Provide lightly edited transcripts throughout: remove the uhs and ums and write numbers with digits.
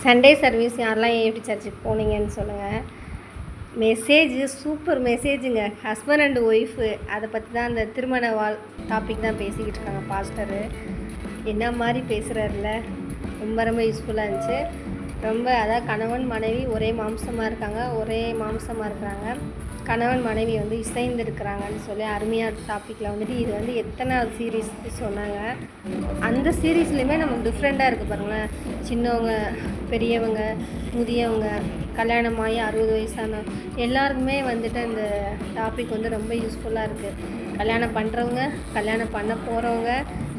Sunday service யாரெல்லாம் AB சர்ச்சுக்கு போனீங்கன்னு சொல்லுங்கள். மெசேஜ் சூப்பர் மெசேஜுங்க. ஹஸ்பண்ட் அண்ட் ஒய்ஃபு அதை பற்றி தான் அந்த திருமண டாபிக் தான் பேசிக்கிட்டு இருக்காங்க பாஸ்டரு. என்ன மாதிரி பேசுகிறாருல, ரொம்ப ரொம்ப யூஸ்ஃபுல்லாக இருந்துச்சு. ரொம்ப அதாவது கணவன் மனைவி ஒரே மாம்சமாக இருக்கிறாங்க. கணவன் மனைவி வந்து இசைந்து இருக்கிறாங்கன்னு சொல்லி அருமையான டாப்பிக்கில் வந்துட்டு இது வந்து எத்தனாவது சீரீஸ்க்கு சொன்னாங்க. அந்த சீரீஸ்லேயுமே நமக்கு டிஃப்ரெண்ட்டாக இருக்குது பாருங்களேன். சின்னவங்க, பெரியவங்க, முதியவங்க, கல்யாணமாகி 60 வயசான எல்லாருக்குமே வந்துட்டு அந்த டாபிக் வந்து ரொம்ப யூஸ்ஃபுல்லாக இருக்குது. கல்யாணம் பண்ணுறவங்க, கல்யாணம் பண்ண போகிறவங்க,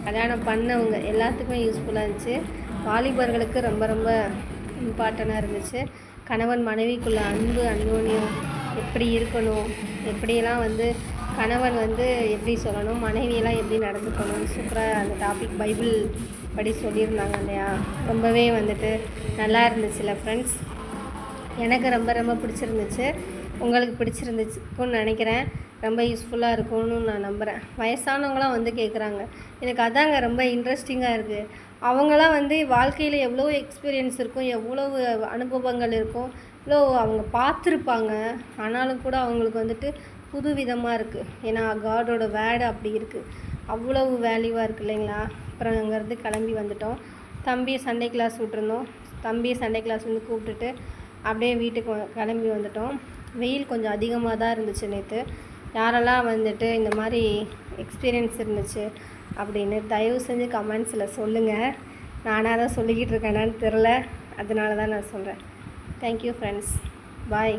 கல்யாணம் பண்ணவங்க எல்லாத்துக்குமே யூஸ்ஃபுல்லாக இருந்துச்சு. வாலிபர்களுக்கு ரொம்ப ரொம்ப இம்பார்ட்டண்ட்டாக இருந்துச்சு. கணவன் மனைவிக்குள்ள அன்பு அந்யோன்யம் எப்படி இருக்கணும், எப்படியெல்லாம் வந்து கணவன் வந்து எப்படி சொல்லணும், மனைவியெல்லாம் எப்படி நடந்துக்கணும், சூப்பராக அந்த டாபிக் பைபிள் படி சொல்லியிருந்தாங்க இல்லையா. ரொம்பவே வந்துட்டு நல்லா இருந்துச்சுல்ல ஃப்ரெண்ட்ஸ். எனக்கு ரொம்ப ரொம்ப பிடிச்சிருந்துச்சு. உங்களுக்கு பிடிச்சிருந்துச்சுன்னு நினைக்கிறேன். ரொம்ப யூஸ்ஃபுல்லாக இருக்கும்னு நான் நம்புகிறேன். வயசானவங்களாம் வந்து கேட்குறாங்க. எனக்கு அதாங்க ரொம்ப இன்ட்ரெஸ்டிங்காக இருக்குது. அவங்களாம் வந்து வாழ்க்கையில் எவ்வளோ எக்ஸ்பீரியன்ஸ் இருக்கும், எவ்வளவு அனுபவங்கள் இருக்கும், இவ்வளோ அவங்க பார்த்துருப்பாங்க. ஆனாலும் கூட அவங்களுக்கு வந்துட்டு புது விதமாக இருக்குது. ஏன்னா காடோட வேர்டு அப்படி இருக்குது. அவ்வளவு வேல்யூவாக இருக்குது இல்லைங்களா. அப்புறம் அங்கேருந்து கிளம்பி வந்துட்டோம். தம்பியை சண்டே கிளாஸ் விட்டுருந்தோம். தம்பியை சண்டே கிளாஸ் வந்து கூப்பிட்டுட்டு அப்படியே வீட்டுக்கு கிளம்பி வந்துட்டோம். வெயில் கொஞ்சம் அதிகமாக தான் இருந்துச்சு நேற்று. யாரெல்லாம் வந்துட்டு இந்த மாதிரி எக்ஸ்பீரியன்ஸ் இருந்துச்சு அப்படின்னு தயவு செஞ்சு கமெண்ட்ஸில் சொல்லுங்கள். நானாக தான் சொல்லிக்கிட்டு இருக்கேனான்னு தெரில, அதனால தான் நான் சொல்கிறேன். Thank you friends. பாய்.